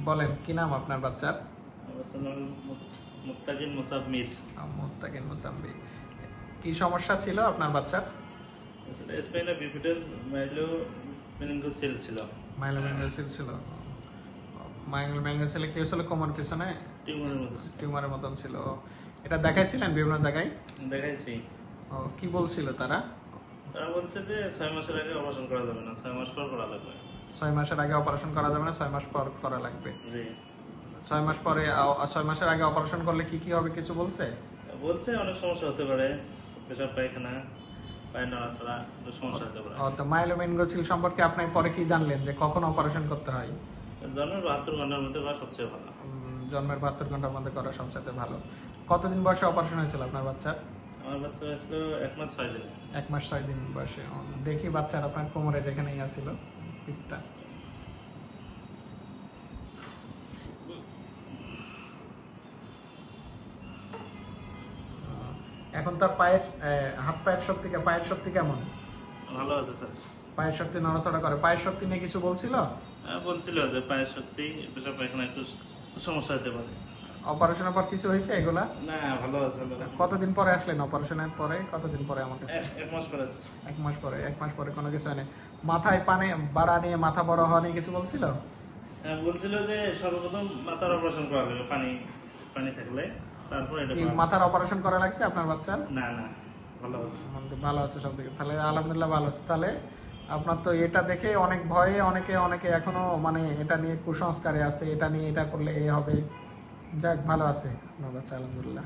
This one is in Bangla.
বলেন কি নাম আপনার বাচ্চার? মুত্তাকিন মুসাম্মির। মুত্তাকিন মুসাম্মির। কি সমস্যা ছিল আপনার বাচ্চার? স্পাইনাল বিফিডাল মাইলোমেনিনগোসেল ছিল। মাইলোমেনিনগোসেল ছিল। মাইলোমেনিনগোসেল কি হয়েছিল? কোমর পিছনে টিউমারের মতন ছিল। এটা দেখাইছিলেন বিভিন্ন জায়গায়? দেখাইছি। কি বলছিল তারা? তারা বলছে যে 6 মাসের আগে অপারেশন করা যাবে না, 6 মাস পর করা লাগবে। 6 মাসের আগে অপারেশন করা যাবে না, 6 মাস পর করা লাগবে। জি। 6 মাস পরে 6 মাসের আগে অপারেশন করলে কি কি হবে কিছু বলছে? বলছে অনেক সমস্যা হতে পারে, পেশাব পায়খানা, পায়ে নড়াচড়া, সমস্যা হতে পারে। তো মাইলোমেনিনগোসেল সম্পর্কে আপনি পরে কি জানলেন যে কখন অপারেশন করতে হয়? জন্মের 72 ঘন্টার মধ্যে করা সবচেয়ে ভালো। জন্মের 72 ঘন্টার মধ্যে করা সবচেয়ে ভালো। কতদিন বয়সে অপারেশন হয়েছিল আপনার বাচ্চার? আমার বাচ্চা হয়েছিল 1 মাস 6 দিনে। 1 মাস 6 দিন বয়সে। দেখি বাচ্চার আপনার কোমরে যেখানে ছিল পিঠটা। এখন তার পায়ের হাত পায়ের শক্তি কেমন? ভালো আছে স্যার। পায়ের শক্তি নড়াচড়া করে। পায়ের শক্তি নিয়ে কিছু বলছিল? বলছিল যে পায়ের শক্তি, পেশাব পায়খানা একটু সমস্যা হতে পারে। অপারেশনের পর কিছু হয়েছে এগুলা? না, ভালো আছে। কতদিন পরে আসলেন অপারেশনের পরে? কতদিন পরে আমার কাছে? 1 মাস পরে। 1 মাস পরে। 1 মাস পরে কোনো কিছু হয়নি। মাথায় পানি বাড়া নিয়ে, মাথা বড় হওয়া নিয়ে কিছু বলছিল? হ্যাঁ, বলছিল যে সর্বপ্রথম মাথার অপারেশন করা লাগবে, পানি থাকলে, তারপর এটা। কি মাথার অপারেশন করা লাগছে আপনার বাচ্চার? না, ভালো আছে। ভালো আছে সব থেকে। তাহলে আলহামদুলিল্লাহ ভালো আছে। তাহলে আপনার তো এটা দেখে অনেক ভয়ে অনেকে এখনো মানে এটা নিয়ে কুসংস্কারে আছে, এটা নিয়ে এটা করলে এ হবে। যাক, ভালো আছে আপনার বাচ্চা আলহামদুলিল্লাহ।